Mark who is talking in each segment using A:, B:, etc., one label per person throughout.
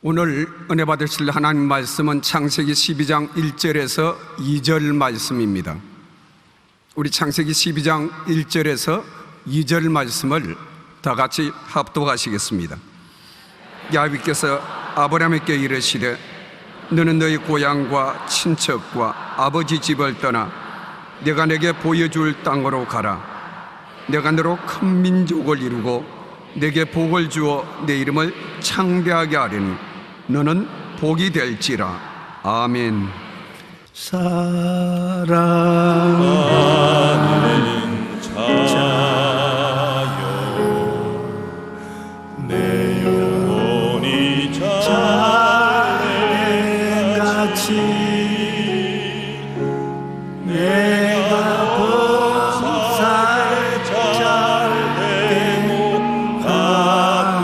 A: 오늘 은혜 받으실 하나님 말씀은 창세기 12장 1절에서 2절 말씀입니다. 우리 창세기 12장 1절에서 2절 말씀을 다 같이 합독하시겠습니다. 야훼께서 아브라함에게 이르시되 너는 너희 고향과 친척과 아버지 집을 떠나 내가 내게 보여줄 땅으로 가라. 내가 너로 큰 민족을 이루고 내게 복을 주어 내 이름을 창대하게 하리니 너는 복이 될지라. 아멘.
B: 사랑하는 자여 내 영혼이 잘돼같이 내가 범사에 잘되고 강건하기를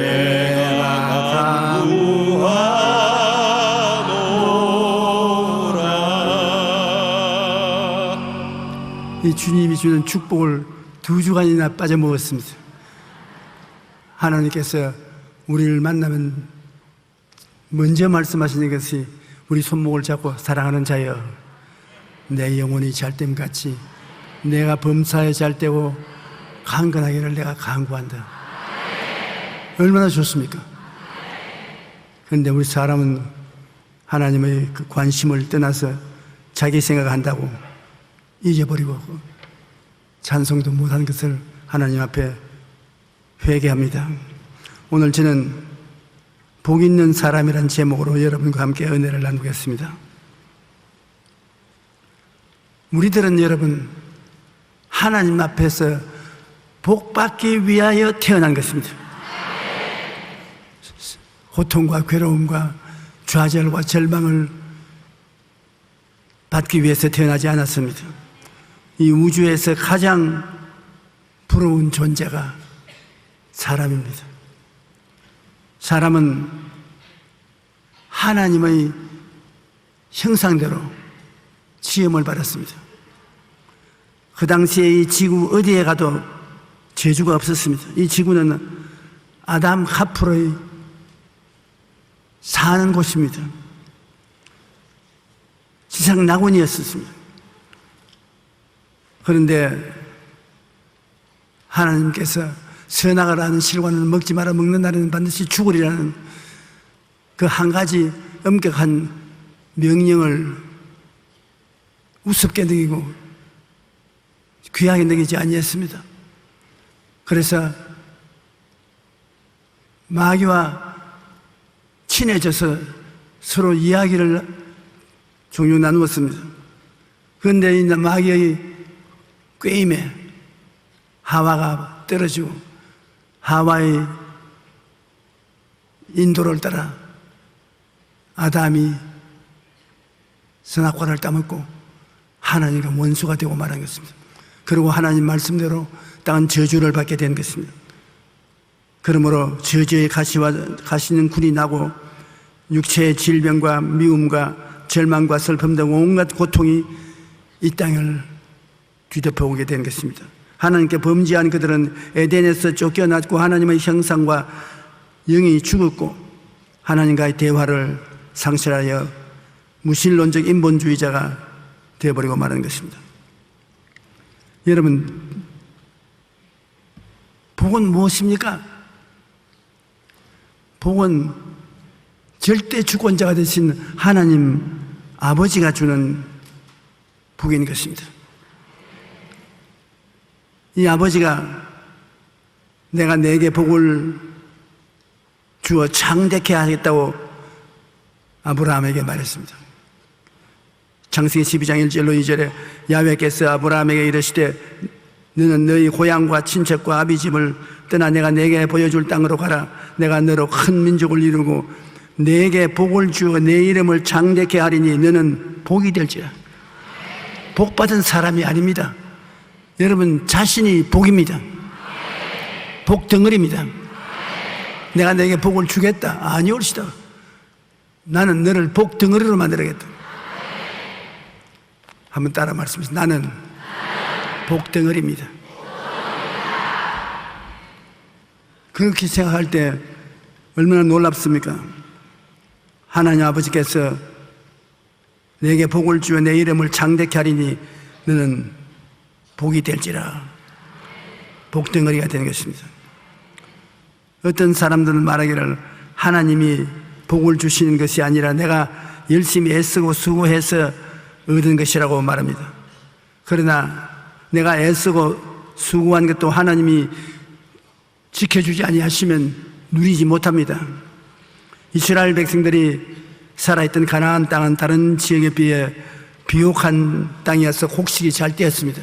B: 내가 간구하노라.
C: 이 주님이 주는 축복을 2주간이나 빠져먹었습니다. 하나님께서 우리를 만나면 먼저 말씀하시는 것이 우리 손목을 잡고 사랑하는 자여 내 영혼이 잘됨 같이 내가 범사에 잘되고 강건하기를 내가 간구한다. 얼마나 좋습니까? 그런데 우리 사람은 하나님의 그 관심을 떠나서 자기 생각한다고 잊어버리고 찬송도 못한 것을 하나님 앞에 회개합니다. 오늘 저는 복 있는 사람이란 제목으로 여러분과 함께 은혜를 나누겠습니다. 우리들은 여러분 하나님 앞에서 복 받기 위하여 태어난 것입니다. 고통과 괴로움과 좌절과 절망을 받기 위해서 태어나지 않았습니다. 이 우주에서 가장 부러운 존재가 사람입니다. 사람은 하나님의 형상대로 지음을 받았습니다. 그 당시에 이 지구 어디에 가도 죄주가 없었습니다. 이 지구는 아담 하풀의 사는 곳입니다. 지상 낙원이었습니다. 그런데 하나님께서 선악을 실과는 먹지 마라, 먹는 날에는 반드시 죽으리라는 그 한 가지 엄격한 명령을 우습게 여기고 귀하게 여기지 아니했습니다. 그래서 마귀와 친해져서 서로 이야기를 종종 나누었습니다. 그런데 이 마귀의 꾀임에 하와가 떨어지고 하와의 인도를 따라 아담이 선악과를 따먹고 하나님과 원수가 되고 말한 것입니다. 그리고 하나님 말씀대로 땅은 저주를 받게 된 것입니다. 그러므로 저주의 가시는 굴이 나고 육체의 질병과 미움과 절망과 슬픔 등 온갖 고통이 이 땅을 뒤덮어오게 된 것입니다. 하나님께 범죄한 그들은 에덴에서 쫓겨났고 하나님의 형상과 영이 죽었고 하나님과의 대화를 상실하여 무신론적 인본주의자가 되어버리고 마는 것입니다. 여러분, 복은 무엇입니까? 복은 절대 주권자가 되신 하나님 아버지가 주는 복인 것입니다. 이 아버지가 내가 내게 복을 주어 창대케 하겠다고 아브라함에게 말했습니다. 창세기 12장 1절로 2절에 야훼께서 아브라함에게 이르시되 너는 너희 고향과 친척과 아비 집을 떠나 내가 내게 보여줄 땅으로 가라. 내가 너로 큰 민족을 이루고 내게 복을 주어 내 이름을 창대케 하리니 너는 복이 될지라. 복 받은 사람이 아닙니다. 여러분 자신이 복입니다. 복 덩어리입니다. 내가 내게 복을 주겠다. 아니 옳시다. 나는 너를 복 덩어리로 만들어야겠다. 한번 따라 말씀하세요. 나는 복덩어리입니다. 그렇게 생각할 때 얼마나 놀랍습니까? 하나님 아버지께서 내게 복을 주어 내 이름을 창대케 하리니 너는 복이 될지라. 복덩어리가 되는 것입니다. 어떤 사람들은 말하기를 하나님이 복을 주시는 것이 아니라 내가 열심히 애쓰고 수고해서 얻은 것이라고 말합니다. 그러나 내가 애쓰고 수고한 것도 하나님이 지켜주지 아니하시면 누리지 못합니다. 이스라엘 백성들이 살아있던 가나안 땅은 다른 지역에 비해 비옥한 땅이어서 곡식이 잘 띄었습니다.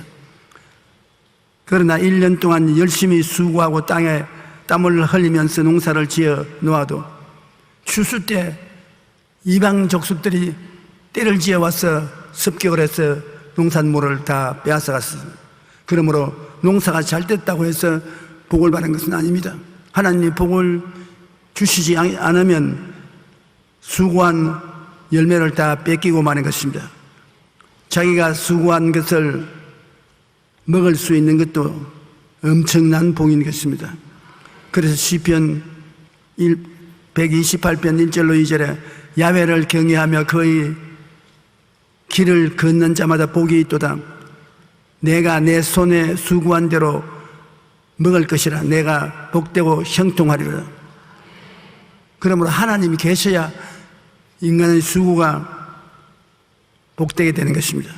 C: 그러나 1년 동안 열심히 수고하고 땅에 땀을 흘리면서 농사를 지어 놓아도 추수 때 이방 족속들이 때를 지어 와서 습격을 해서 농산물을 다 빼앗아갔습니다. 그러므로 농사가 잘 됐다고 해서 복을 받은 것은 아닙니다. 하나님이 복을 주시지 않으면 수고한 열매를 다 뺏기고 마는 것입니다. 자기가 수고한 것을 먹을 수 있는 것도 엄청난 복인 것입니다. 그래서 시편 128편 1절로 2절에 야훼를 경외하며 그의 길을 걷는 자마다 복이 있도다. 내가 내 손에 수고한 대로 먹을 것이라. 내가 복되고 형통하리라. 그러므로 하나님이 계셔야 인간의 수고가 복되게 되는 것입니다.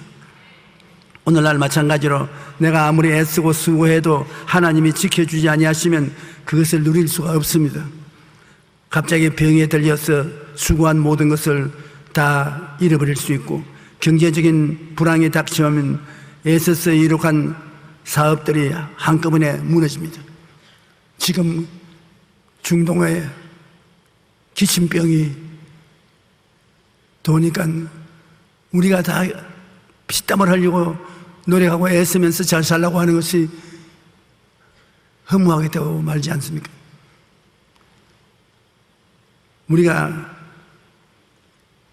C: 오늘날 마찬가지로 내가 아무리 애쓰고 수고해도 하나님이 지켜주지 아니하시면 그것을 누릴 수가 없습니다. 갑자기 병에 들려서 수고한 모든 것을 다 잃어버릴 수 있고, 경제적인 불황이 닥치면 애써서 이룩한 사업들이 한꺼번에 무너집니다. 지금 중동에 기침병이 도니까 우리가 다 피땀을 흘리고 노력하고 애쓰면서 잘 살라고 하는 것이 허무하겠다고 말지 않습니까? 우리가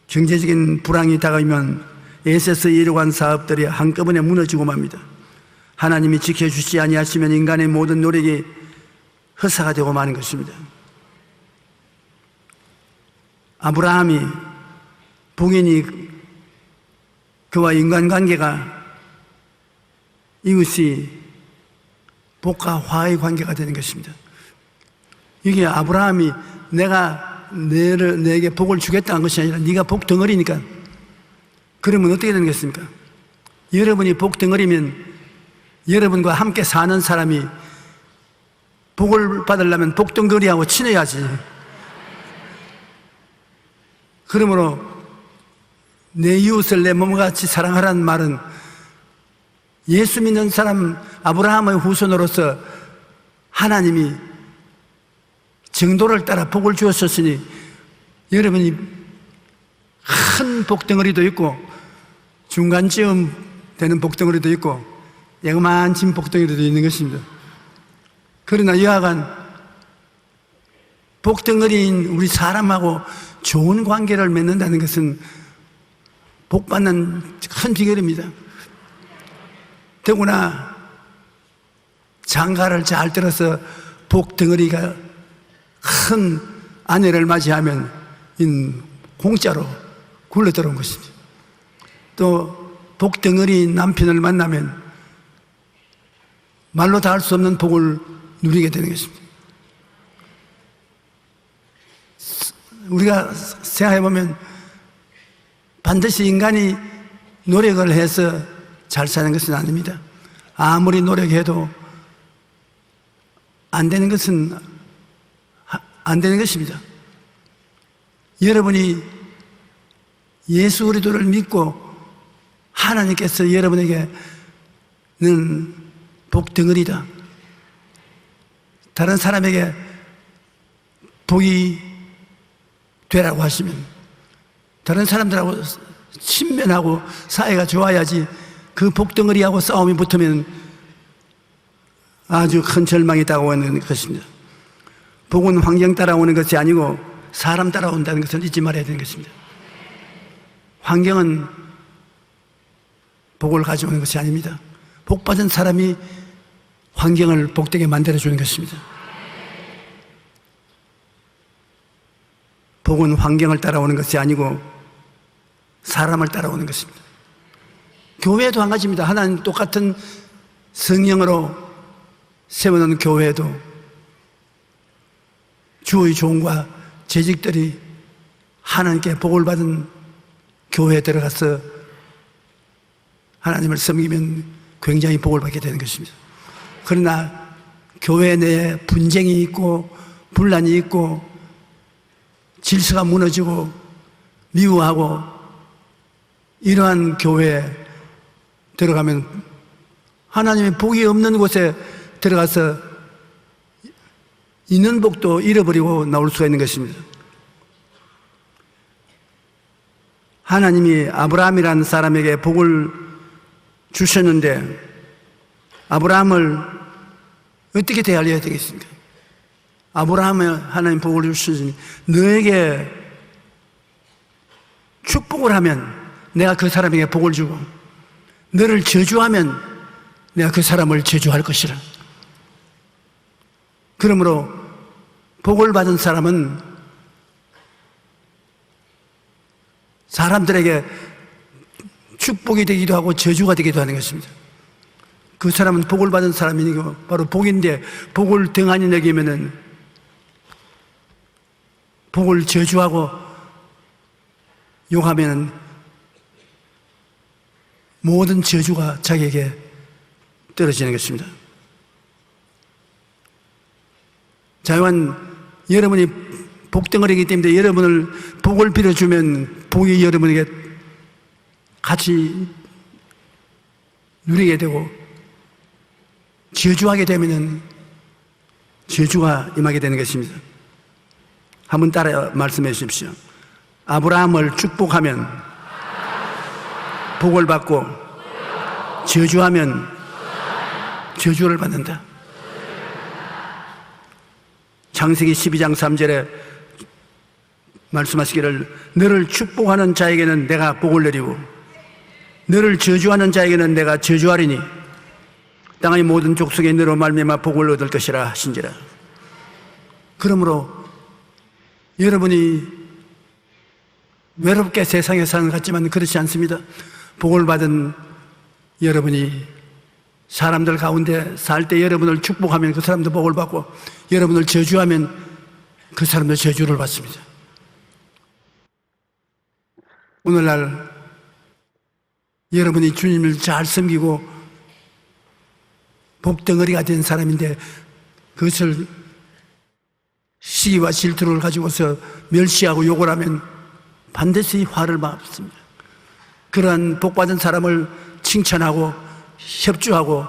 C: 경제적인 불황이 다가오면 애써서 이루어간 사업들이 한꺼번에 무너지고 맙니다. 하나님이 지켜주지 아니하시면 인간의 모든 노력이 허사가 되고 마는 것입니다. 아브라함이 복인이 그와 인간관계가 이웃이 복과 화의 관계가 되는 것입니다. 이게 아브라함이 내가 내게 복을 주겠다는 것이 아니라 네가 복 덩어리니까. 그러면 어떻게 되는 것입니까? 여러분이 복 덩어리면 여러분과 함께 사는 사람이 복을 받으려면 복 덩어리하고 친해야지. 그러므로 내 이웃을 내 몸같이 사랑하라는 말은 예수 믿는 사람 아브라함의 후손으로서 하나님이 정도를 따라 복을 주었으니 여러분이 큰 복덩어리도 있고 중간쯤 되는 복덩어리도 있고 야그만친 복덩어리도 있는 것입니다. 그러나 여하간 복덩어리인 우리 사람하고 좋은 관계를 맺는다는 것은 복받는 큰 비결입니다. 더구나 장가를 잘 들어서 복덩어리가 큰 아내를 맞이하면 공짜로 굴러 들어온 것입니다. 또 복덩어리인 남편을 만나면 말로 다 할 수 없는 복을 누리게 되는 것입니다. 우리가 생각해보면 반드시 인간이 노력을 해서 잘 사는 것은 아닙니다. 아무리 노력해도 안 되는 것은 안 되는 것입니다. 여러분이 예수 그리스도를 믿고 하나님께서 여러분에게는 복덩어리다. 다른 사람에게 복이 되라고 하시면 다른 사람들하고 친면하고 사이가 좋아야지 그 복덩어리하고 싸움이 붙으면 아주 큰 절망이 다가오는 것입니다. 복은 환경 따라오는 것이 아니고 사람 따라온다는 것을 잊지 말아야 되는 것입니다. 환경은 복을 가져오는 것이 아닙니다. 복 받은 사람이 환경을 복되게 만들어주는 것입니다. 복은 환경을 따라오는 것이 아니고 사람을 따라오는 것입니다. 교회도 한 가지입니다. 하나님 똑같은 성령으로 세워놓은 교회도 주의 종과 재직들이 하나님께 복을 받은 교회에 들어가서 하나님을 섬기면 굉장히 복을 받게 되는 것입니다. 그러나 교회 내에 분쟁이 있고 분란이 있고 질서가 무너지고 미워하고 이러한 교회에 들어가면 하나님의 복이 없는 곳에 들어가서 있는 복도 잃어버리고 나올 수가 있는 것입니다. 하나님이 아브라함이라는 사람에게 복을 주셨는데 아브라함을 어떻게 대하려야 되겠습니까? 아브라함을 하나님 복을 주시니 너에게 축복을 하면 내가 그 사람에게 복을 주고 너를 저주하면 내가 그 사람을 저주할 것이라. 그러므로 복을 받은 사람은 사람들에게 축복이 되기도 하고 저주가 되기도 하는 것입니다. 그 사람은 복을 받은 사람이고 바로 복인데 복을 등한히 여기면은 복을 저주하고 욕하면은 모든 저주가 자기에게 떨어지는 것입니다. 자유한 여러분이 복덩어리이기 때문에 여러분을 복을 빌어주면 복이 여러분에게 같이 누리게 되고 저주하게 되면 저주가 임하게 되는 것입니다. 한번 따라 말씀해 주십시오. 아브라함을 축복하면 복을 받고 저주하면 저주를 받는다. 창세기 12장 3절에 말씀하시기를 너를 축복하는 자에게는 내가 복을 내리고 너를 저주하는 자에게는 내가 저주하리니 땅의 모든 족속에 너로 말미암아 복을 얻을 것이라 하신지라. 그러므로 여러분이 외롭게 세상에 사는 것 같지만 그렇지 않습니다. 복을 받은 여러분이 사람들 가운데 살 때 여러분을 축복하면 그 사람도 복을 받고 여러분을 저주하면 그 사람도 저주를 받습니다. 오늘날 여러분이 주님을 잘 섬기고 복덩어리가 된 사람인데 그것을 시기와 질투를 가지고서 멸시하고 욕을 하면 반드시 화를 받습니다. 그러한 복받은 사람을 칭찬하고 협조하고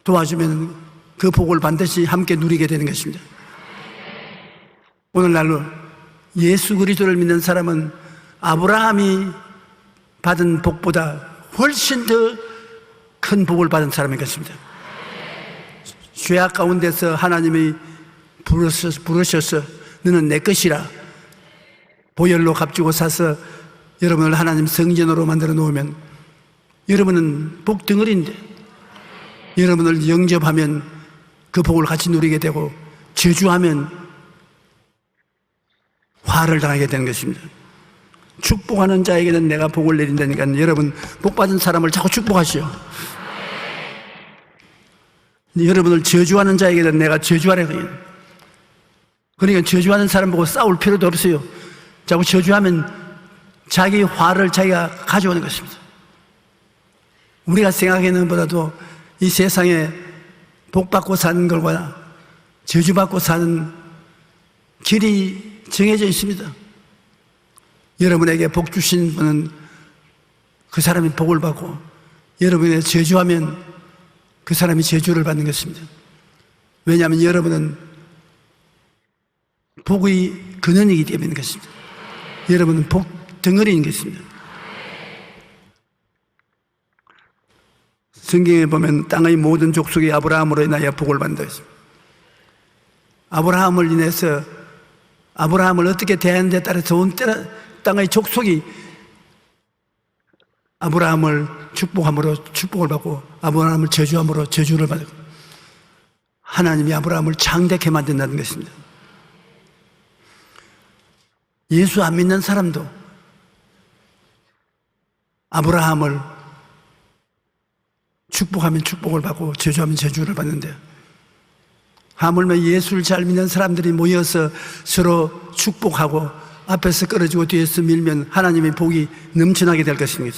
C: 도와주면 그 복을 반드시 함께 누리게 되는 것입니다. 오늘날로 예수 그리스도를 믿는 사람은 아브라함이 받은 복보다 훨씬 더 큰 복을 받은 사람인 것입니다. 죄악 가운데서 하나님이 부르셔서 너는 내 것이라 보혈로 값주고 사서 여러분을 하나님 성전으로 만들어 놓으면 여러분은 복덩어리인데 여러분을 영접하면 그 복을 같이 누리게 되고 저주하면 화를 당하게 되는 것입니다. 축복하는 자에게는 내가 복을 내린다니까 여러분 복받은 사람을 자꾸 축복하시오. 여러분을 저주하는 자에게는 내가 저주하래요. 그러니까 저주하는 사람 보고 싸울 필요도 없어요. 자꾸 저주하면 자기 화를 자기가 가져오는 것입니다. 우리가 생각하는 것보다도 이 세상에 복받고 사는 것과 저주받고 사는 길이 정해져 있습니다. 여러분에게 복 주신 분은 그 사람이 복을 받고 여러분에게 저주하면 그 사람이 저주를 받는 것입니다. 왜냐하면 여러분은 복의 근원이기 때문인 것입니다. 여러분은 복 덩어리인 것입니다. 성경에 보면 땅의 모든 족속이 아브라함으로 인하여 복을 받는다 했습니다. 아브라함을 인해서 아브라함을 어떻게 대하는 데 따라서 온 땅의 족속이 아브라함을 축복함으로 축복을 받고 아브라함을 저주함으로 저주를 받고 하나님이 아브라함을 창대케 만든다는 것입니다. 예수 안 믿는 사람도 아브라함을 축복하면 축복을 받고 저주하면 저주를 받는데, 하물며 예수를 잘 믿는 사람들이 모여서 서로 축복하고 앞에서 끌어주고 뒤에서 밀면 하나님의 복이 넘쳐나게 될 것입니다.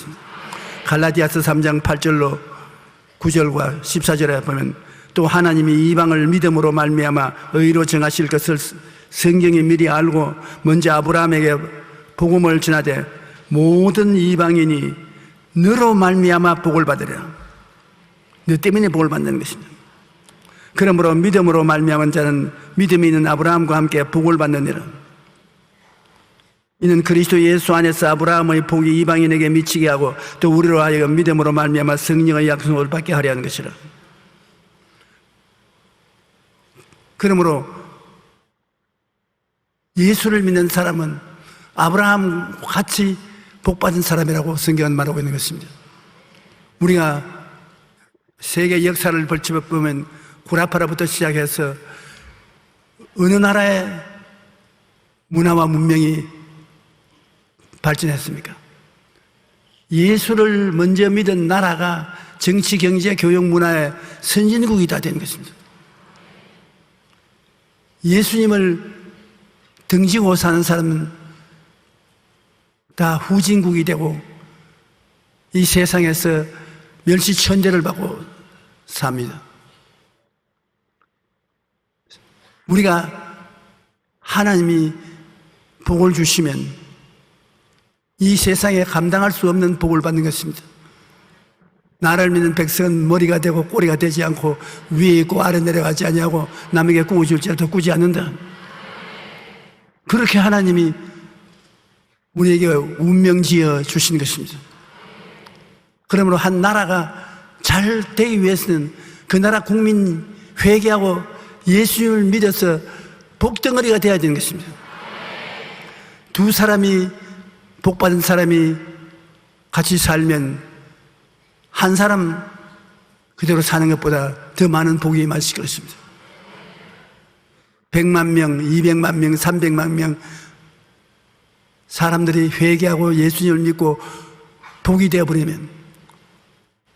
C: 갈라디아서 3장 8절로 9절과 14절에 보면, 또 하나님이 이방을 믿음으로 말미암아 의로 정하실 것을 성경이 미리 알고 먼저 아브라함에게 복음을 전하되 모든 이방인이 너로 말미암아 복을 받으리라. 너 때문에 복을 받는 것입니다. 그러므로 믿음으로 말미암은 자는 믿음이 있는 아브라함과 함께 복을 받느니라. 이는 그리스도 예수 안에서 아브라함의 복이 이방인에게 미치게 하고 또 우리로 하여금 믿음으로 말미암아 성령의 약속을 받게 하려 하는 것이라. 그러므로 예수를 믿는 사람은 아브라함 같이 복받은 사람이라고 성경은 말하고 있는 것입니다. 우리가 세계 역사를 벌쳐보면 구라파라부터 시작해서 어느 나라의 문화와 문명이 발전했습니까? 예수를 먼저 믿은 나라가 정치, 경제, 교육, 문화의 선진국이 다 된 것입니다. 예수님을 등지고 사는 사람은 다 후진국이 되고 이 세상에서 멸시천대를 받고 삽니다. 우리가 하나님이 복을 주시면 이 세상에 감당할 수 없는 복을 받는 것입니다. 나를 믿는 백성은 머리가 되고 꼬리가 되지 않고 위에 있고 아래 내려가지 아니하고 남에게 꾸어줄지라도 꾸지 않는다. 그렇게 하나님이 우리에게 운명 지어 주신 것입니다. 그러므로 한 나라가 잘 되기 위해서는 그 나라 국민 회개하고 예수님을 믿어서 복덩어리가 되어야 되는 것입니다. 두 사람이 복받은 사람이 같이 살면 한 사람 그대로 사는 것보다 더 많은 복이 임하실 것입니다. 100만 명, 200만 명, 300만 명 사람들이 회개하고 예수님을 믿고 복이 되어버리면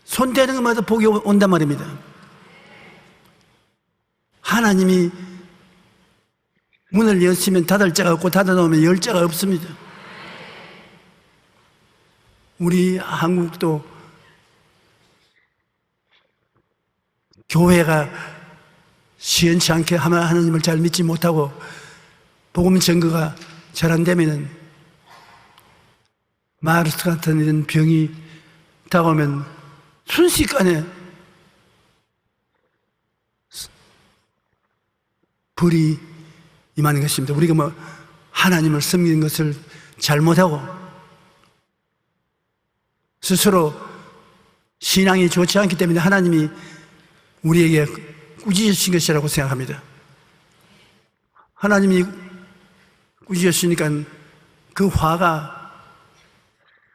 C: 손대는 것마다 복이 온단 말입니다. 하나님이 문을 여시면 닫을 자가 없고 닫아놓으면 열 자가 없습니다. 우리 한국도 교회가 시원치 않게 하나님을 잘 믿지 못하고 복음 전거가 잘 안 되면은 마르스 같은 이런 병이 다가오면 순식간에 불이 임하는 것입니다. 우리가 뭐 하나님을 섬기는 것을 잘못하고 스스로 신앙이 좋지 않기 때문에 하나님이 우리에게 꾸짖으신 것이라고 생각합니다. 하나님이 꾸짖으시니까 그 화가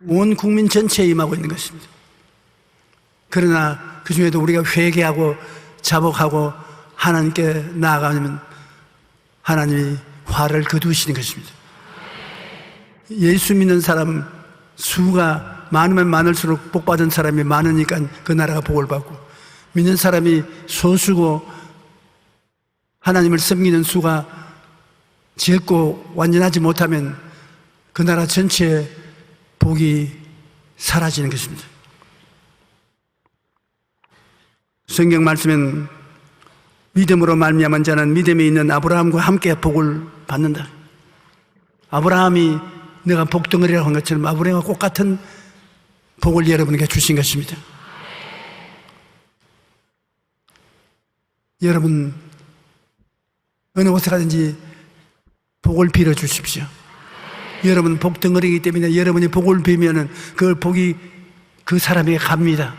C: 온 국민 전체에 임하고 있는 것입니다. 그러나 그 중에도 우리가 회개하고 자복하고 하나님께 나아가면 하나님이 화를 거두시는 것입니다. 예수 믿는 사람 수가 많으면 많을수록 복받은 사람이 많으니까 그 나라가 복을 받고, 믿는 사람이 소수고 하나님을 섬기는 수가 적고 완전하지 못하면 그 나라 전체의 복이 사라지는 것입니다. 성경 말씀은 믿음으로 말미암은 자는 믿음이 있는 아브라함과 함께 복을 받는다. 아브라함이 내가 복덩어리라고 한 것처럼 아브라함과 똑같은 복을 여러분에게 주신 것입니다. 여러분 어느 곳에 가든지 복을 빌어 주십시오. 여러분 복덩어리이기 때문에 여러분이 복을 빌면은 그 복이 그 사람에게 갑니다.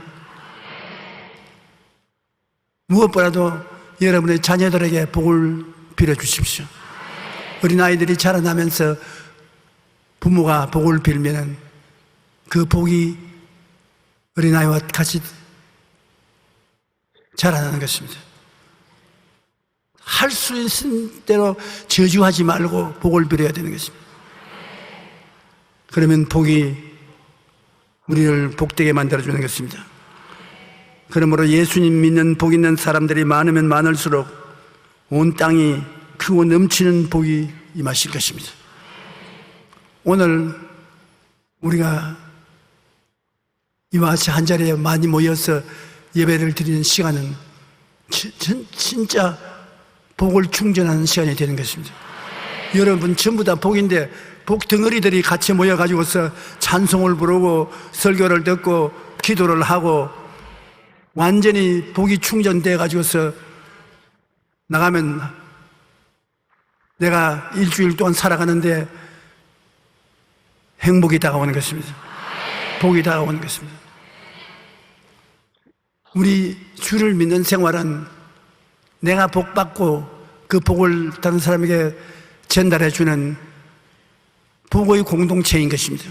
C: 무엇보다도 여러분의 자녀들에게 복을 빌어 주십시오. 어린아이들이 자라나면서 부모가 복을 빌면은 그 복이 어린아이와 같이 자라나는 것입니다. 할 수 있는 대로 저주하지 말고 복을 빌어야 되는 것입니다. 그러면 복이 우리를 복되게 만들어주는 것입니다. 그러므로 예수님 믿는 복 있는 사람들이 많으면 많을수록 온 땅이 크고 넘치는 복이 임하실 것입니다. 오늘 우리가 이와 같이 한자리에 많이 모여서 예배를 드리는 시간은 진짜 복을 충전하는 시간이 되는 것입니다. 여러분 전부 다 복인데 복 덩어리들이 같이 모여가지고서 찬송을 부르고 설교를 듣고 기도를 하고 완전히 복이 충전돼 가지고서 나가면 내가 일주일 동안 살아가는데 행복이 다가오는 것입니다. 복이 다가오는 것입니다. 우리 주를 믿는 생활은 내가 복받고 그 복을 다른 사람에게 전달해 주는 복의 공동체인 것입니다.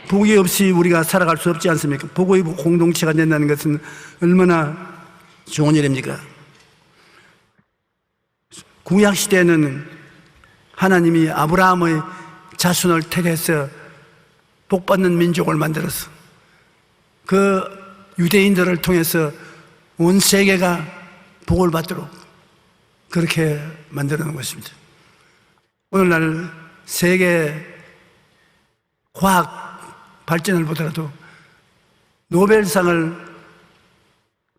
C: 복이 없이 우리가 살아갈 수 없지 않습니까? 복의 공동체가 된다는 것은 얼마나 좋은 일입니까? 구약 시대에는 하나님이 아브라함의 자손을 택해서 복받는 민족을 만들어서 그 유대인들을 통해서 온 세계가 복을 받도록 그렇게 만들어 놓은 것입니다. 오늘날 세계 과학 발전을 보더라도 노벨상을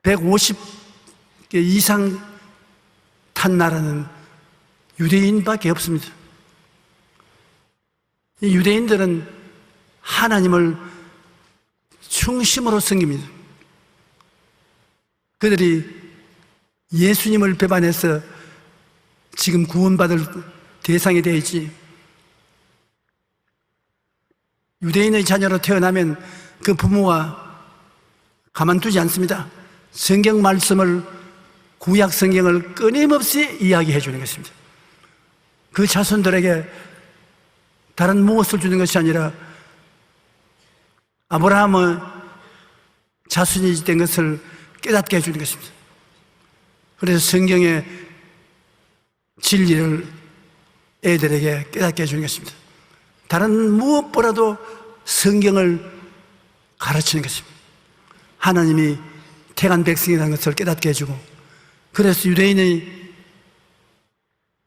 C: 150개 이상 탄 나라는 유대인밖에 없습니다. 이 유대인들은 하나님을 충심으로 섬깁니다. 그들이 예수님을 배반해서 지금 구원받을 대상이 되어 있지, 유대인의 자녀로 태어나면 그 부모가 가만두지 않습니다. 성경 말씀을, 구약 성경을 끊임없이 이야기해 주는 것입니다. 그 자손들에게 다른 무엇을 주는 것이 아니라 아브라함의 자손이 된 것을 깨닫게 해주는 것입니다. 그래서 성경의 진리를 애들에게 깨닫게 해주는 것입니다. 다른 무엇보다도 성경을 가르치는 것입니다. 하나님이 택한 백성이라는 것을 깨닫게 해주고, 그래서 유대인의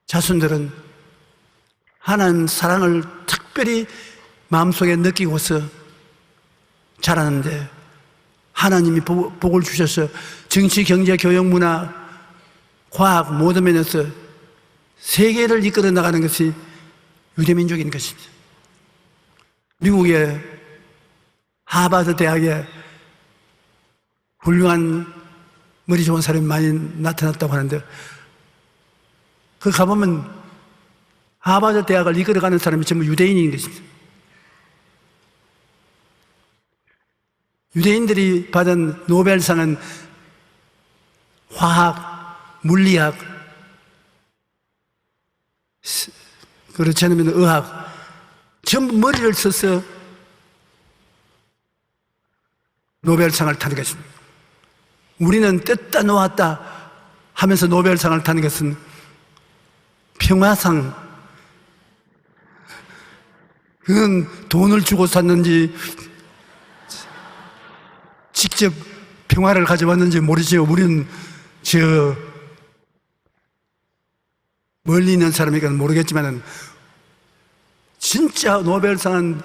C: 자손들은 하나님 사랑을 특별히 마음속에 느끼고서 자라는데, 하나님이 복을 주셔서 정치, 경제, 교육, 문화, 과학 모든 면에서 세계를 이끌어 나가는 것이 유대민족인 것입니다. 미국의 하버드 대학에 훌륭한 머리 좋은 사람이 많이 나타났다고 하는데, 그 가보면 하버드 대학을 이끌어가는 사람이 전부 유대인인 것입니다. 유대인들이 받은 노벨상은 화학, 물리학, 그렇지 않으면 의학, 전부 머리를 써서 노벨상을 타는 것입니다. 우리는 뜯다 놓았다 하면서 노벨상을 타는 것은 평화상, 그건 돈을 주고 샀는지 직접 평화를 가져왔는지 모르지요. 우리는 멀리 있는 사람이니까 모르겠지만 진짜 노벨상은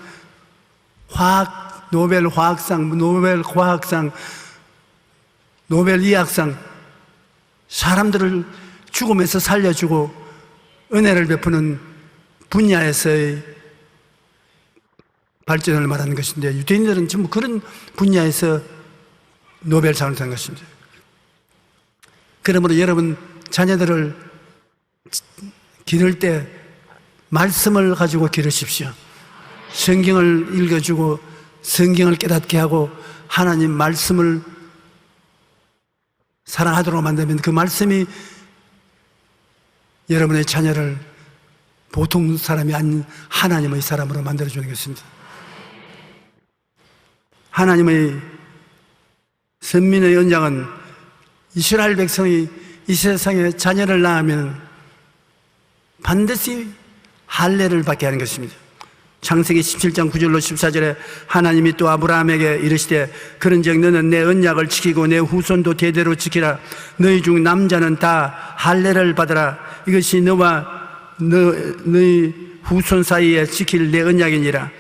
C: 노벨 화학상, 노벨 과학상, 노벨 의학상, 사람들을 죽음에서 살려주고 은혜를 베푸는 분야에서의 발전을 말하는 것인데, 유대인들은 전부 그런 분야에서 노벨상을 탄 것입니다. 그러므로 여러분 자녀들을 기를 때 말씀을 가지고 기르십시오. 성경을 읽어주고 성경을 깨닫게 하고 하나님 말씀을 사랑하도록 만들면 그 말씀이 여러분의 자녀를 보통 사람이 아닌 하나님의 사람으로 만들어주는 것입니다. 하나님의 선민의 연장은 이스라엘 백성이 이 세상에 자녀를 낳으면 반드시 할례를 받게 하는 것입니다. 창세기 17장 9절로 14절에 하나님이 또 아브라함에게 이르시되 그런즉 너는 내 언약을 지키고 내 후손도 대대로 지키라. 너희 중 남자는 다 할례를 받으라. 이것이 너와 너희 후손 사이에 지킬 내 언약이니라.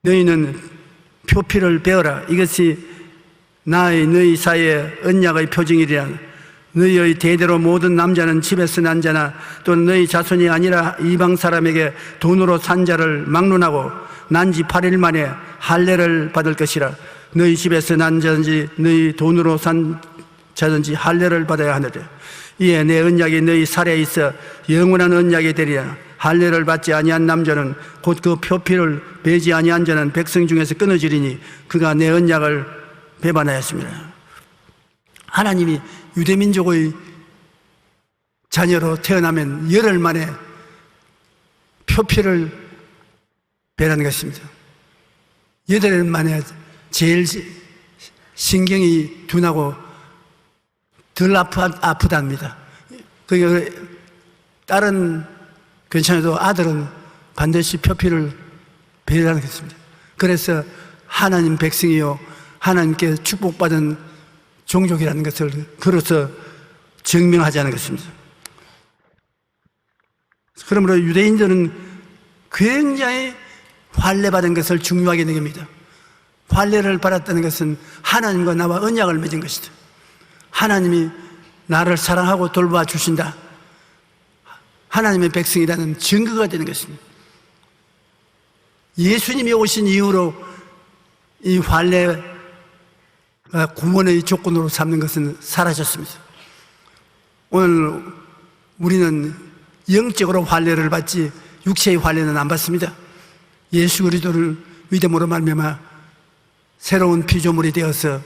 C: 너희는 표피를 베어라. 이것이 나의 너희 사이에 언약의 표징이리라. 너희의 대대로 모든 남자는 집에서 난 자나 또는 너희 자손이 아니라 이방 사람에게 돈으로 산 자를 막론하고 난 지 8일 만에 할례를 받을 것이라. 너희 집에서 난 자든지 너희 돈으로 산 자든지 할례를 받아야 하느니라. 이에 내 언약이 너희 살에 있어 영원한 언약이 되리라. 할례를 받지 아니한 남자는 곧 그 표피를 베지 아니한 자는 백성 중에서 끊어지리니 그가 내 언약을 배반하였습니다. 하나님이 유대민족의 자녀로 태어나면 열흘 만에 표피를 베라는 것입니다. 열흘 만에 제일 신경이 둔하고 덜 아프답니다. 딸은 괜찮아도 아들은 반드시 표피를 베라는 것입니다. 그래서 하나님 백성이요 하나님께 축복받은 종족이라는 것을 그로서 증명하자는 것입니다. 그러므로 유대인들은 굉장히 환례받은 것을 중요하게 여깁니다. 환례를 받았다는 것은 하나님과 나와 언약을 맺은 것이다. 하나님이 나를 사랑하고 돌봐 주신다. 하나님의 백성이라는 증거가 되는 것입니다. 예수님이 오신 이후로 이 환례 구원의 조건으로 삼는 것은 사라졌습니다. 오늘 우리는 영적으로 환례를 받지 육체의 환례는 안 받습니다. 예수 그리스도를 믿음으로 말미암아 새로운 피조물이 되어서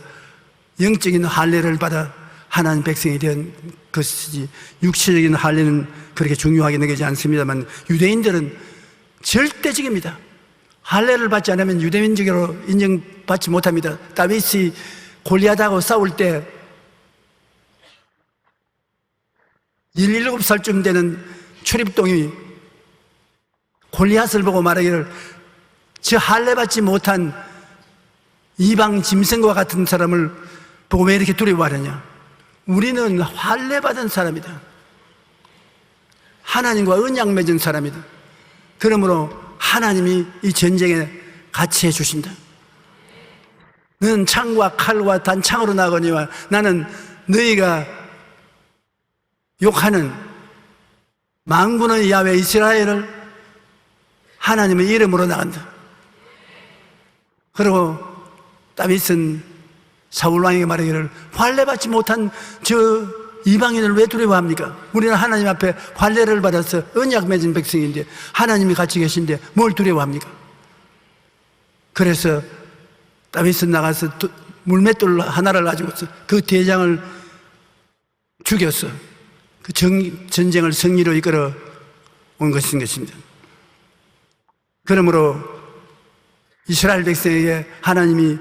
C: 영적인 할례를 받아 하나님 백성이 된 것이지 육체적인 할례는 그렇게 중요하게 여기지 않습니다만 유대인들은 절대적입니다. 할례를 받지 않으면 유대민족으로 인정받지 못합니다. 다윗이 골리앗하고 싸울 때 17살쯤 되는 출입동이 골리앗을 보고 말하기를 저 할례 받지 못한 이방 짐승과 같은 사람을 보고 왜 이렇게 두려워하느냐. 우리는 할례 받은 사람이다. 하나님과 언약 맺은 사람이다. 그러므로 하나님이 이 전쟁에 같이 해주신다. 너는 창과 칼과 단창으로 나거니와 나는 너희가 욕하는 만군의 야훼 이스라엘을 하나님의 이름으로 나간다. 그리고 다윗은 사울왕에게 말하기를 환례받지 못한 저 이방인을 왜 두려워합니까? 우리는 하나님 앞에 환례를 받아서 언약 맺은 백성인데 하나님이 같이 계신데 뭘 두려워합니까? 그래서 다윗은 나가서 물맷돌 하나를 가지고서 그 대장을 죽였어. 그 전쟁을 승리로 이끌어 온 것입니다. 그러므로 이스라엘 백성에게 하나님이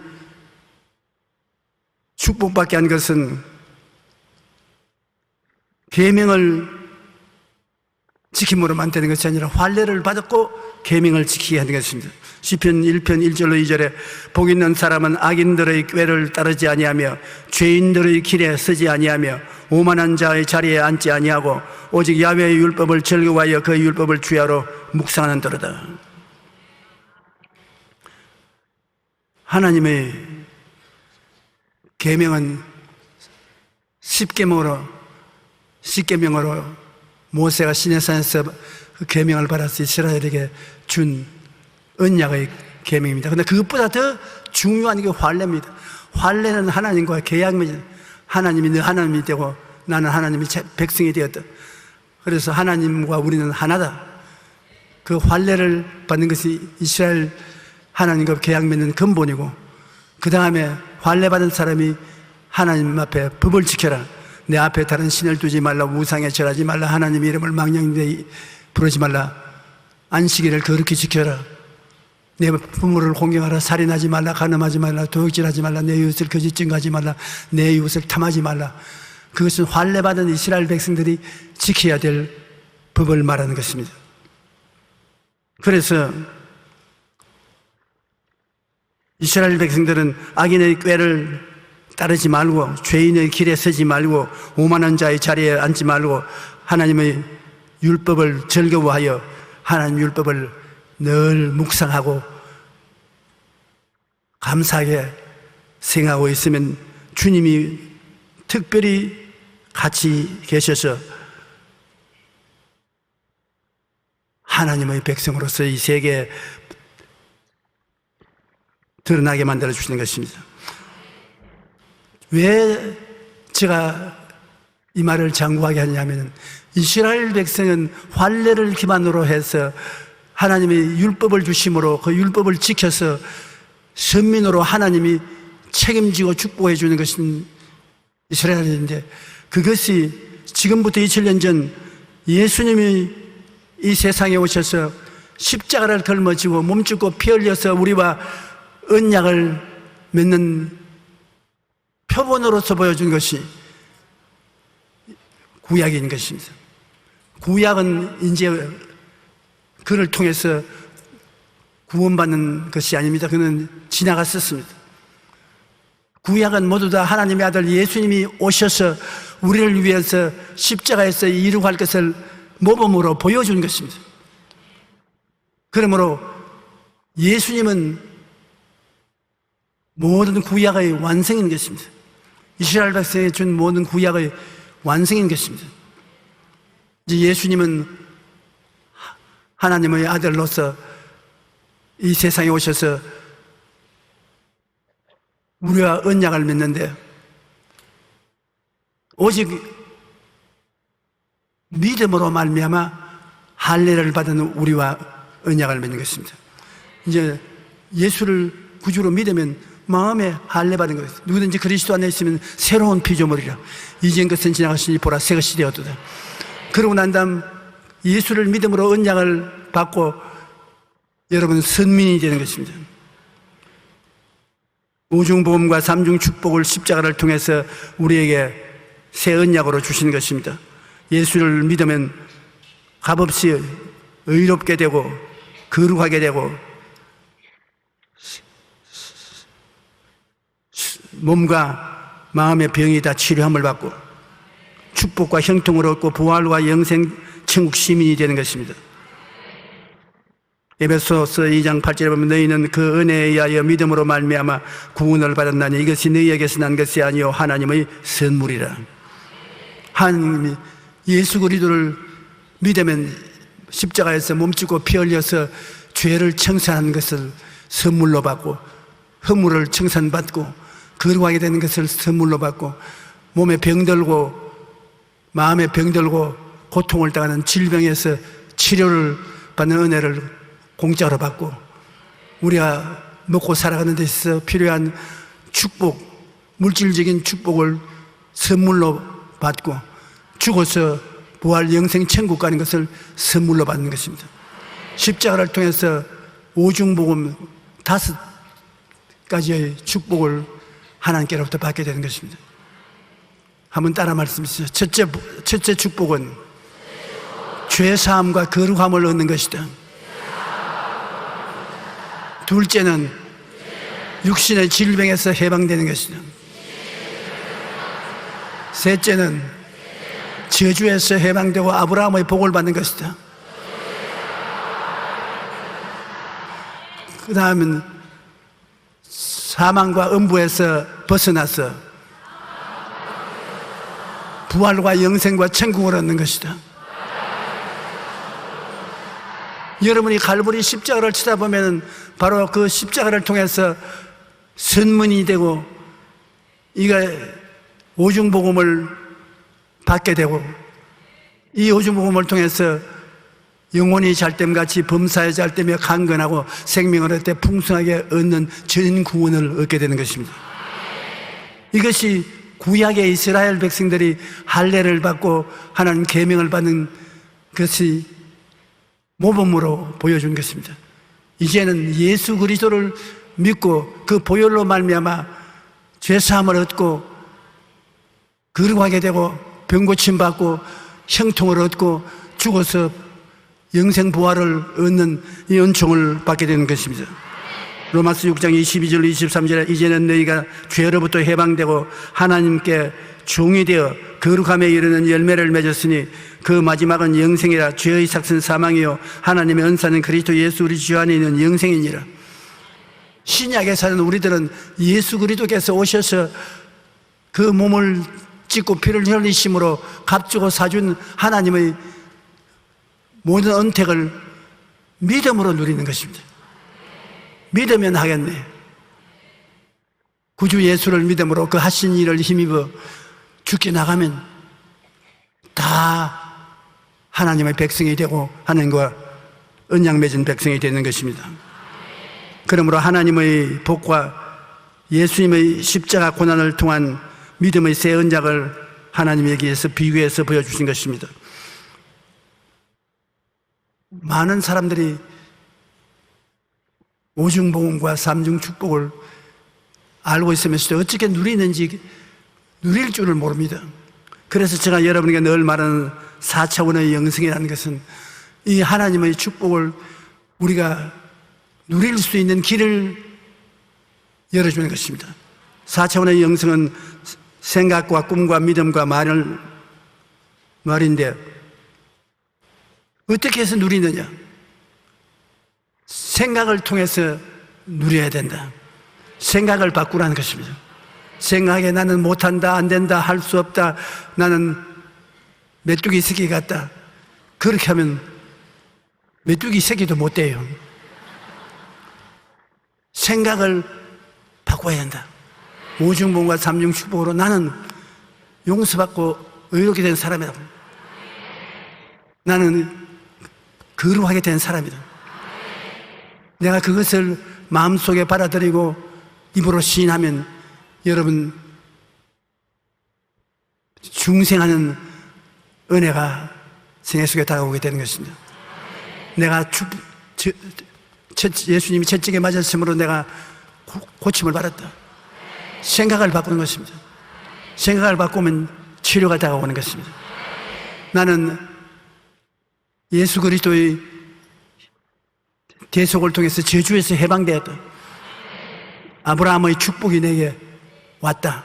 C: 축복받게 한 것은 계명을 지킴으로만 되는 것이 아니라 환례를 받았고 계명을 지키게 하는 것입니다. 시편 1편 1절로 2절에 복 있는 사람은 악인들의 꾀를 따르지 아니하며 죄인들의 길에 서지 아니하며 오만한 자의 자리에 앉지 아니하고 오직 야훼의 율법을 즐거워하여 그 율법을 주야로 묵상하는 도로다. 하나님의 계명은 10계명으로 모세가 시내산에서 그 계명을 받아서 이스라엘에게 준 언약의 계명입니다. 그런데 그것보다 더 중요한 게 환례입니다. 환례는 하나님과 계약 맺은, 하나님이 너 하나님이 되고 나는 하나님의 백성이 되었다. 그래서 하나님과 우리는 하나다. 그 환례를 받는 것이 이스라엘 하나님과 계약 맺는 근본이고, 그 다음에 환례 받은 사람이 하나님 앞에 법을 지켜라. 내 앞에 다른 신을 두지 말라. 우상에 절하지 말라. 하나님 이름을 망령되이 부르지 말라. 안식일을 거룩히 지켜라. 내 부모를 공경하라. 살인하지 말라. 간음하지 말라. 도둑질하지 말라. 내 이웃을 거짓 증거하지 말라. 내 이웃을 탐하지 말라. 그것은 환례 받은 이스라엘 백성들이 지켜야 될 법을 말하는 것입니다. 그래서 이스라엘 백성들은 악인의 꾀를 따르지 말고 죄인의 길에 서지 말고 오만한 자의 자리에 앉지 말고 하나님의 율법을 즐거워하여 하나님 율법을 늘 묵상하고 감사하게 생각하고 있으면 주님이 특별히 같이 계셔서 하나님의 백성으로서 이 세계에 드러나게 만들어 주시는 것입니다. 왜 제가 이 말을 장구하게 하냐면 이스라엘 백성은 환례를 기반으로 해서 하나님의 율법을 주심으로 그 율법을 지켜서 선민으로 하나님이 책임지고 축복해 주는 것은 이스라엘인데, 그것이 지금부터 2000년 전 예수님이 이 세상에 오셔서 십자가를 걸머지고 몸죽고 피 흘려서 우리와 언약을 맺는 표본으로서 보여준 것이 구약인 것입니다. 구약은 이제 그를 통해서 구원받는 것이 아닙니다. 그는 지나갔었습니다. 구약은 모두 다 하나님의 아들 예수님이 오셔서 우리를 위해서 십자가에서 이루고 할 것을 모범으로 보여준 것입니다. 그러므로 예수님은 모든 구약의 완성인 것입니다. 이스라엘 백성에 준 모든 구약의 완성인 것입니다. 이제 예수님은 하나님의 아들로서 이 세상에 오셔서 우리와 언약을 맺는데, 오직 믿음으로 말미암아 할례를 받은 우리와 언약을 맺는 것입니다. 이제 예수를 구주로 믿으면 마음에 할례 받은 것. 누구든지 그리스도 안에 있으면 새로운 피조물이라. 이전 것은 지나갔으니 보라 새 것이 되었도다. 그러고 난 다음 예수를 믿음으로 언약을 받고 여러분은 선민이 되는 것입니다. 오중복음과 삼중축복을 십자가를 통해서 우리에게 새 언약으로 주시는 것입니다. 예수를 믿으면 값없이 의롭게 되고 거룩하게 되고 몸과 마음의 병이 다 치료함을 받고 축복과 형통을 얻고 부활과 영생 천국 시민이 되는 것입니다. 에베소서 2장 8절에 보면 너희는 그 은혜에 의하여 믿음으로 말미암아 구원을 받았나니 이것이 너희에게서 난 것이 아니요 하나님의 선물이라. 하나님이 예수 그리스도를 믿으면 십자가에서 몸짓고 피 흘려서 죄를 청산하는 것을 선물로 받고 허물을 청산받고 거룩하게 되는 것을 선물로 받고 몸에 병들고 마음에 병들고 고통을 당하는 질병에서 치료를 받는 은혜를 공짜로 받고 우리가 먹고 살아가는 데 있어서 필요한 축복, 물질적인 축복을 선물로 받고 죽어서 부활 영생 천국 가는 것을 선물로 받는 것입니다. 십자가를 통해서 오중복음 5가지의 축복을 하나님께로부터 받게 되는 것입니다. 한번 따라 말씀해 주세요. 첫째 축복은 죄사함과 거룩함을 얻는 것이다. 둘째는 육신의 질병에서 해방되는 것이다. 셋째는 저주에서 해방되고 아브라함의 복을 받는 것이다. 그 다음은 사망과 음부에서 벗어나서 부활과 영생과 천국을 얻는 것이다. 여러분이 갈보리 십자가를 쳐다보면 바로 그 십자가를 통해서 선문이 되고 이가 오중복음을 받게 되고 이 오중복음을 통해서 영혼이 잘됨같이 범사에 잘되며 강건하고 생명을 얻되 풍성하게 얻는 전 구원을 얻게 되는 것입니다. 이것이 구약의 이스라엘 백성들이 할례를 받고 하나님 계명을 받는 것이 모범으로 보여준 것입니다. 이제는 예수 그리스도를 믿고 그 보혈로 말미암아 죄사함을 얻고 거룩하게 되고 병고침 받고 형통을 얻고 죽어서 영생 부활을 얻는 이 은총을 받게 되는 것입니다. 로마서 6장 22절 23절에 이제는 너희가 죄로부터 해방되고 하나님께 종이 되어 거룩함에 이르는 열매를 맺었으니 그 마지막은 영생이라. 죄의 삭은 사망이요 하나님의 은사는 그리스도 예수 우리 주 안에 있는 영생이니라. 신약에 사는 우리들은 예수 그리스도께서 오셔서 그 몸을 찢고 피를 흘리심으로 값주고 사준 하나님의 모든 은택을 믿음으로 누리는 것입니다. 믿으면 하겠네. 구주 예수를 믿음으로 그 하신 일을 힘입어 죽게 나가면 다 하나님의 백성이 되고 하나님과 언약 맺은 백성이 되는 것입니다. 그러므로 하나님의 복과 예수님의 십자가 고난을 통한 믿음의 새 언약을 하나님이 여기에서 비교해서 보여주신 것입니다. 많은 사람들이 오중복음과 삼중축복을 알고 있으면서도 어떻게 누리는지 누릴 줄을 모릅니다. 그래서 제가 여러분에게 늘 말하는 4차원의 영성이라는 것은 이 하나님의 축복을 우리가 누릴 수 있는 길을 열어주는 것입니다. 4차원의 영성은 생각과 꿈과 믿음과 말인데 어떻게 해서 누리느냐? 생각을 통해서 누려야 된다. 생각을 바꾸라는 것입니다. 생각에 나는 못한다, 안 된다, 할 수 없다, 나는 메뚜기 새끼 같다. 그렇게 하면 메뚜기 새끼도 못 돼요. 생각을 바꿔야 한다. 오중복음과 삼중축복으로 나는 용서받고 의롭게 된 사람이다. 나는 거룩하게 된 사람이다. 내가 그것을 마음속에 받아들이고 입으로 시인하면 여러분 중생하는 은혜가 생애 속에 다가오게 되는 것입니다. 내가 예수님이 채찍에 맞았으므로 내가 고침을 받았다. 생각을 바꾸는 것입니다. 생각을 바꾸면 치료가 다가오는 것입니다. 나는 예수 그리스도의 대속을 통해서 저주에서 해방되었다. 아브라함의 축복이 내게 왔다.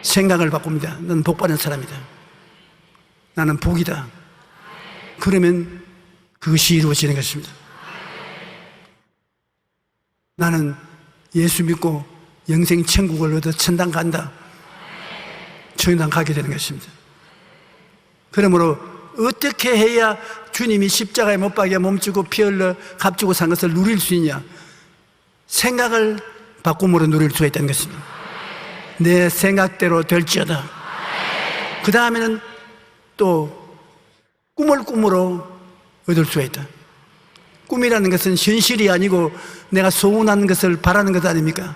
C: 생각을 바꿉니다. 너는 복받은 사람이다. 나는 복이다. 그러면 그것이 이루어지는 것입니다. 나는 예수 믿고 영생 천국을 얻어 천당 간다. 천당 가게 되는 것입니다. 그러므로 어떻게 해야 주님이 십자가에 못 박여 몸주고 피 흘려 값주고 산 것을 누릴 수 있냐? 생각을 바꿈으로 누릴 수가 있다는 것입니다. 내 생각대로 될지어다. 그 다음에는 또 꿈을 꿈으로 얻을 수가 있다. 꿈이라는 것은 현실이 아니고 내가 소원하는 것을 바라는 것 아닙니까?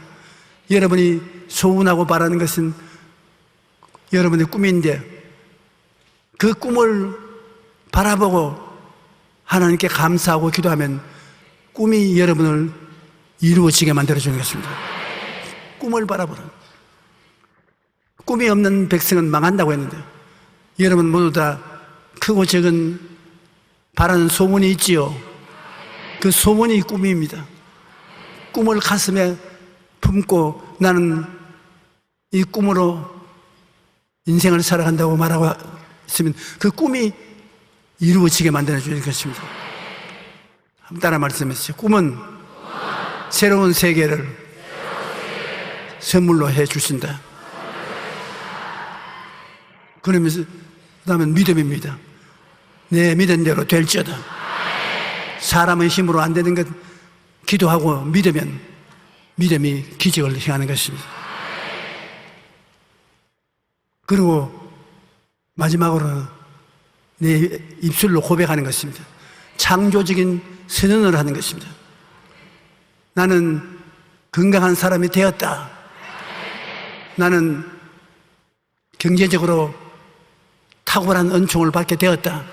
C: 여러분이 소원하고 바라는 것은 여러분의 꿈인데 그 꿈을 바라보고 하나님께 감사하고 기도하면 꿈이 여러분을 이루어지게 만들어주는 것입니다. 꿈을 바라보라. 꿈이 없는 백성은 망한다고 했는데 여러분 모두 다 크고 작은 바라는 소원이 있지요. 그 소원이 꿈입니다. 꿈을 가슴에 품고 나는 이 꿈으로 인생을 살아간다고 말하고 있으면 그 꿈이 이루어지게 만들어주는 것입니다. 한번 따라 말씀해주세요. 꿈은 새로운 세계를 선물로 해주신다. 그러면서 그 다음에 믿음입니다. 내 믿음대로 될지어다. 사람의 힘으로 안 되는 것 기도하고 믿으면 믿음이 기적을 행하는 것입니다. 그리고 마지막으로 내 입술로 고백하는 것입니다. 창조적인 선언을 하는 것입니다. 나는 건강한 사람이 되었다. 나는 경제적으로 탁월한 은총을 받게 되었다.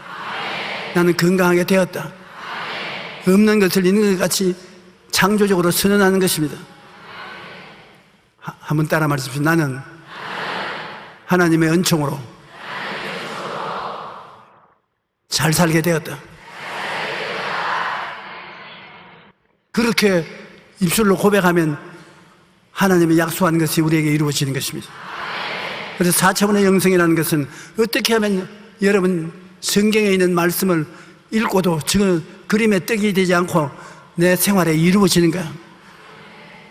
C: 나는 건강하게 되었다. 없는 것을 있는 것 같이 창조적으로 선언하는 것입니다. 한번 따라 말씀하십시오. 나는 하나님의 은총으로 잘 살게 되었다. 그렇게 입술로 고백하면 하나님이 약속하는 것이 우리에게 이루어지는 것입니다. 그래서 4차원의 영성이라는 것은 어떻게 하면 여러분 성경에 있는 말씀을 읽고도 지금 그림에 떡이 되지 않고 내 생활에 이루어지는가?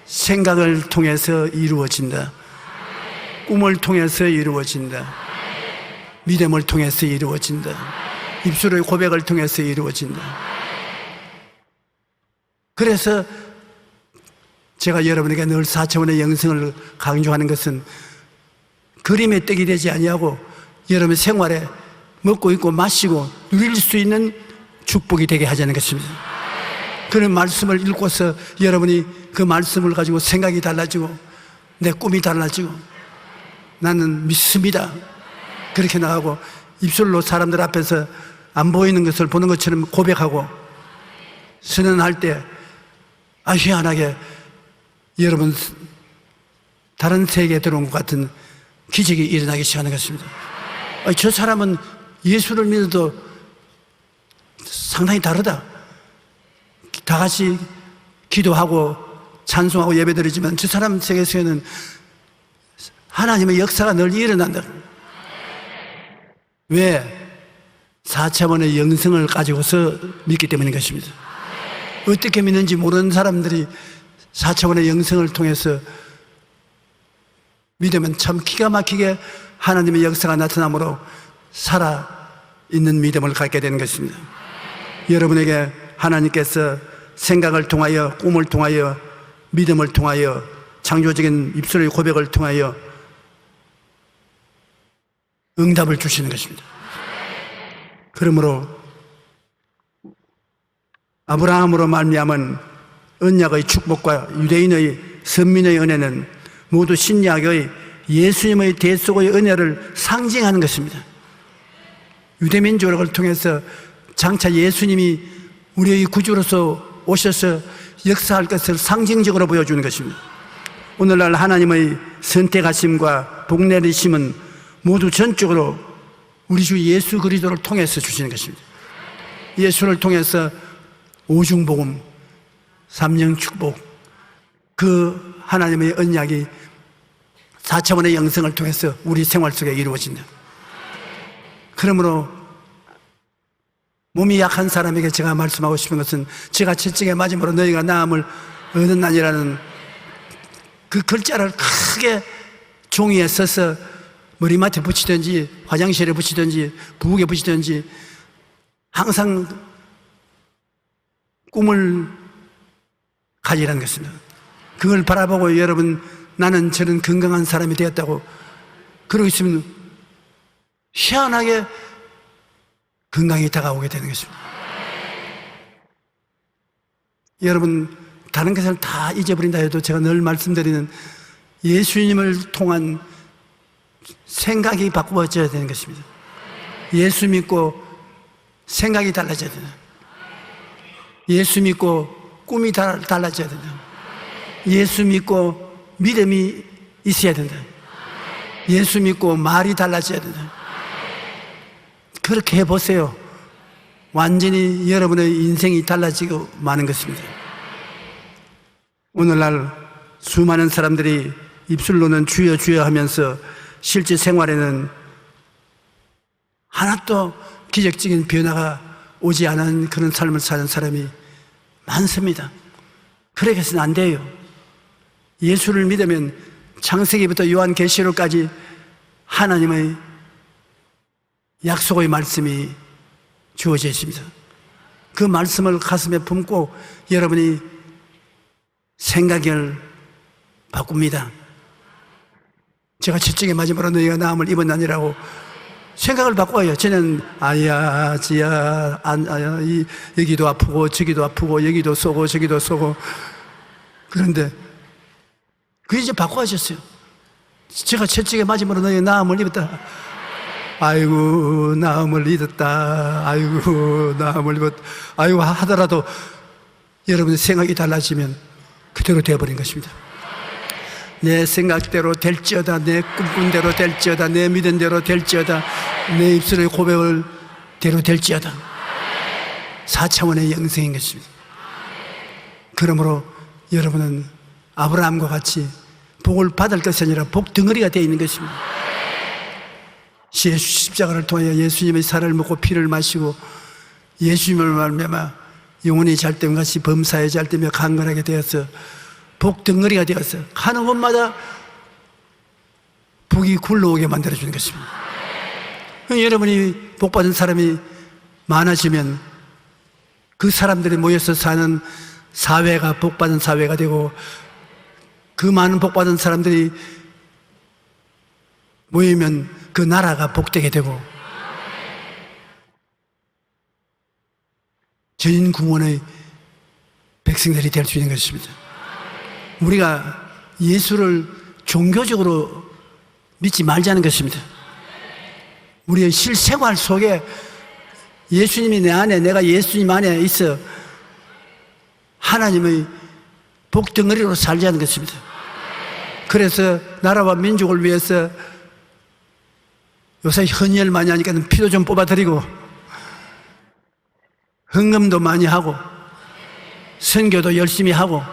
C: 생각을 통해서 이루어진다. 꿈을 통해서 이루어진다. 믿음을 통해서 이루어진다. 입술의 고백을 통해서 이루어진다. 그래서 제가 여러분에게 늘 4차원의 영성을 강조하는 것은 그림의 떡이 되지 아니하고 여러분 생활에 먹고 입고 마시고 누릴 수 있는 축복이 되게 하자는 것입니다. 그런 말씀을 읽고서 여러분이 그 말씀을 가지고 생각이 달라지고 내 꿈이 달라지고 나는 믿습니다. 그렇게 나가고 입술로 사람들 앞에서 안 보이는 것을 보는 것처럼 고백하고 선언할 때 희한하게 여러분 다른 세계에 들어온 것 같은 기적이 일어나기 시작하는 것입니다. 저 사람은 예수를 믿어도 상당히 다르다. 다 같이 기도하고 찬송하고 예배드리지만 저 사람 세계에서는 하나님의 역사가 늘 일어난다. 왜? 4차원의 영성을 가지고서 믿기 때문인 것입니다. 어떻게 믿는지 모르는 사람들이 4차원의 영성을 통해서 믿으면 참 기가 막히게 하나님의 역사가 나타나므로 살아있는 믿음을 갖게 되는 것입니다. 여러분에게 하나님께서 생각을 통하여 꿈을 통하여 믿음을 통하여 창조적인 입술의 고백을 통하여 응답을 주시는 것입니다. 그러므로 아브라함으로 말미암은 언약의 축복과 유대인의 선민의 은혜는 모두 신약의 예수님의 대속의 은혜를 상징하는 것입니다. 유대민 조력을 통해서 장차 예수님이 우리의 구주로서 오셔서 역사할 것을 상징적으로 보여주는 것입니다. 오늘날 하나님의 선택하심과 복내리심은 모두 전적으로 우리 주 예수 그리스도를 통해서 주시는 것입니다. 예수를 통해서 오중복음, 삼령축복, 그 하나님의 언약이 4차원의 영성을 통해서 우리 생활 속에 이루어진다. 그러므로 몸이 약한 사람에게 제가 말씀하고 싶은 것은 제가 채찍에 맞음으로 너희가 나음을 얻었나니라는 그 글자를 크게 종이에 써서 머리맡에 붙이든지 화장실에 붙이든지 부엌에 붙이든지 항상 꿈을 가지라는 것입니다. 그걸 바라보고 여러분 나는 저런 건강한 사람이 되었다고 그러고 있으면 희한하게 건강이 다가오게 되는 것입니다. 여러분 다른 것을 다 잊어버린다 해도 제가 늘 말씀드리는 예수님을 통한 생각이 바꾸어져야 되는 것입니다. 예수 믿고 생각이 달라져야 된다. 예수 믿고 꿈이 달라져야 된다. 예수 믿고 믿음이 있어야 된다. 예수 믿고 말이 달라져야 된다. 그렇게 해보세요. 완전히 여러분의 인생이 달라지고 마는 것입니다. 오늘날 수많은 사람들이 입술로는 주여 주여 하면서 실제 생활에는 하나도 기적적인 변화가 오지 않은 그런 삶을 사는 사람이 많습니다. 그렇게 해서는 안 돼요. 예수를 믿으면 창세기부터 요한계시록까지 하나님의 약속의 말씀이 주어져 있습니다. 그 말씀을 가슴에 품고 여러분이 생각을 바꿉니다. 제가 채찍에 맞음으로 너희가 나음을 입었나니라고 생각을 바꿔요. 저는 여기도 아프고 저기도 아프고 여기도 쏘고 저기도 쏘고 그런데 그 이제 바꿔하셨어요. 제가 채찍에 맞음으로 너희 나음을 입었다. 아이고 나음을 입었다. 아이고 나음을 입었다. 아이고 하더라도 여러분의 생각이 달라지면 그대로 되어버린 것입니다. 내 생각대로 될지어다. 내 꿈꾼대로 될지어다. 내 믿은 대로 될지어다. 내 입술의 고백을 대로 될지어다. 4차원의 영성인 것입니다. 그러므로 여러분은 아브라함과 같이 복을 받을 것이 아니라 복 덩어리가 되어 있는 것입니다. 예수 십자가를 통하여 예수님의 살을 먹고 피를 마시고 예수님을 말미암아 영혼이 잘됨 같이 범사에 잘되며 강건하게 되어서 복 덩어리가 되어서 가는 곳마다 복이 굴러오게 만들어주는 것입니다. 여러분이 복받은 사람이 많아지면 그 사람들이 모여서 사는 사회가 복받은 사회가 되고 그 많은 복받은 사람들이 모이면 그 나라가 복되게 되고 전인궁원의 백성들이 될 수 있는 것입니다. 우리가 예수를 종교적으로 믿지 말자는 것입니다. 우리의 실생활 속에 예수님이 내 안에, 내가 예수님 안에 있어 하나님의 복덩어리로 살자는 것입니다. 그래서 나라와 민족을 위해서 요새 헌혈 많이 하니까 피도 좀 뽑아드리고 헌금도 많이 하고 선교도 열심히 하고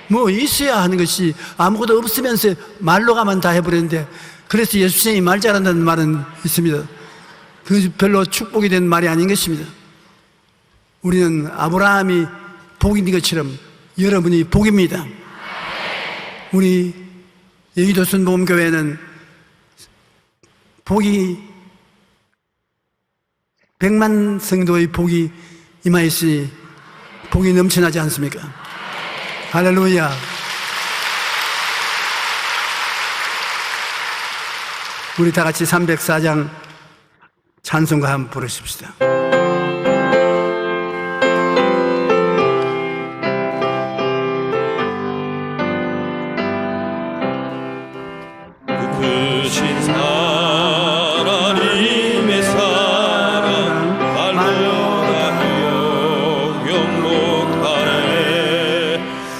C: 뭐 있어야 하는 것이 아무것도 없으면서 말로가만 다 해버렸는데, 그래서 예수님이 말 잘한다는 말은 있습니다. 그 별로 축복이 된 말이 아닌 것입니다. 우리는 아브라함이 복인 것처럼 여러분이 복입니다. 우리 여의도 순복음교회는 복이 100만 성도의 복이 임하였으니 복이 넘쳐나지 않습니까? 할렐루야. 우리 다 같이 304장 찬송가 한번 부르십시다.
B: 크신 하나님의 사랑 발로나며 영록하네.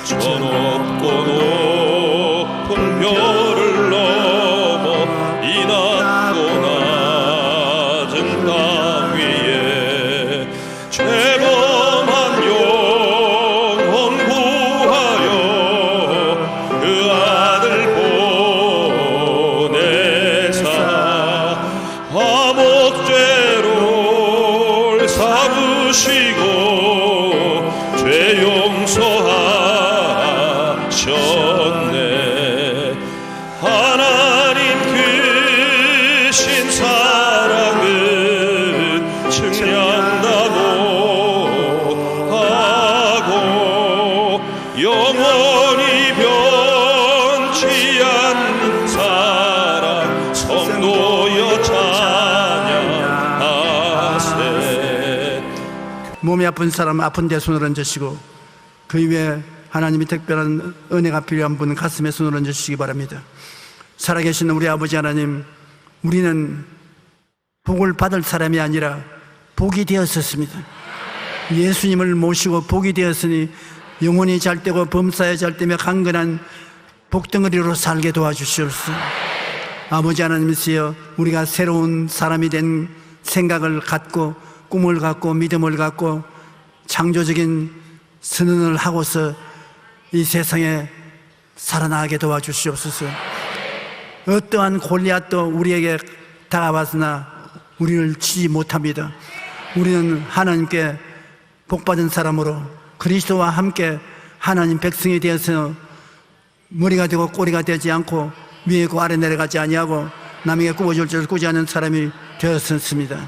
B: 저 높고 높은 별을 넘어 이 낮고 낮은 땅 위에 죄범한 영혼 구하여 그 아들 화목죄를 삼으시고 죄 용서하셨네. 하나님 크신 사랑은 측량다고 하고 영원히 변치 않는 사랑 성도여 찬양하세.
C: 몸이 아픈 사람 아픈 데 손을 얹으시고, 그 위에 하나님이 특별한 은혜가 필요한 분은 가슴에 손을 얹으시기 바랍니다. 살아계신 우리 아버지 하나님, 우리는 복을 받을 사람이 아니라 복이 되었었습니다. 예수님을 모시고 복이 되었으니 영혼이 잘되고 범사에 잘되며 강건한 복덩어리로 살게 도와주시옵소서. 아버지 하나님이시여, 우리가 새로운 사람이 된 생각을 갖고 꿈을 갖고 믿음을 갖고 창조적인 선언을 하고서 이 세상에 살아나가게 도와주시옵소서. 어떠한 골리앗도 우리에게 다가왔으나 우리를 치지 못합니다. 우리는 하나님께 복받은 사람으로 그리스도와 함께 하나님 백성이 되어서 머리가 되고 꼬리가 되지 않고 위에 있고 아래 내려가지 아니하고 남에게 꾸어줄 줄 꾸지 않는 사람이 되었습니다.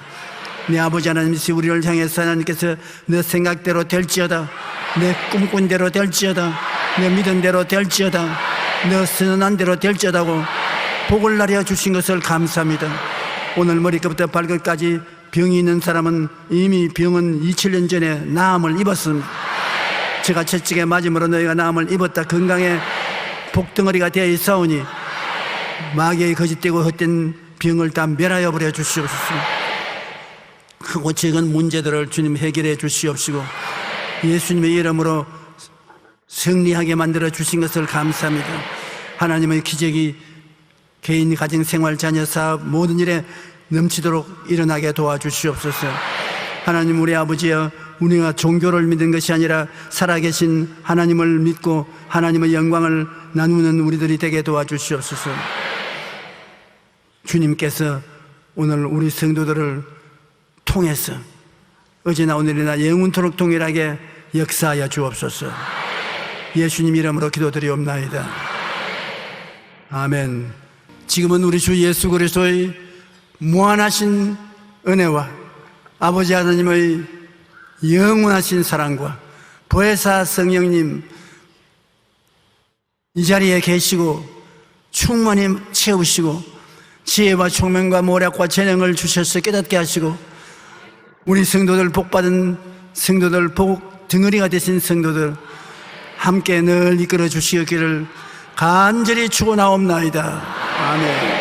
C: 내 아버지 하나님이시 우리를 향해서 하나님께서 내 생각대로 될지어다, 내 꿈꾼 대로 될지어다, 내 믿은 대로 될지어다, 내 선언한 대로 될지어다고 복을 나려 주신 것을 감사합니다. 오늘 머리끝부터 발끝까지 병이 있는 사람은 이미 병은 2000년 전에 나음을 입었습니다. 제가 채찍에 맞음으로 너희가 나음을 입었다. 건강에 복덩어리가 되어 있사오니 마귀의 거짓되고 헛된 병을 다 멸하여 버려 주시옵소서. 크고 작은 문제들을 주님 해결해 주시옵시고 예수님의 이름으로 승리하게 만들어 주신 것을 감사합니다. 하나님의 기적이 개인, 가정, 생활, 자녀, 사업 모든 일에 넘치도록 일어나게 도와주시옵소서. 하나님 우리 아버지여, 우리가 종교를 믿는 것이 아니라 살아계신 하나님을 믿고 하나님의 영광을 나누는 우리들이 되게 도와주시옵소서. 주님께서 오늘 우리 성도들을 통해서 어제나 오늘이나 영원토록 동일하게 역사하여 주옵소서. 예수님 이름으로 기도드리옵나이다. 아멘. 지금은 우리 주 예수 그리스도의 무한하신 은혜와 아버지 하나님의 영원하신 사랑과 보혜사 성령님 이 자리에 계시고 충만히 채우시고 지혜와 총명과 모략과 재능을 주셔서 깨닫게 하시고 우리 성도들 복받은 성도들 복 덩어리가 되신 성도들 함께 늘 이끌어 주시기를 간절히 축원하옵나이다. 아멘.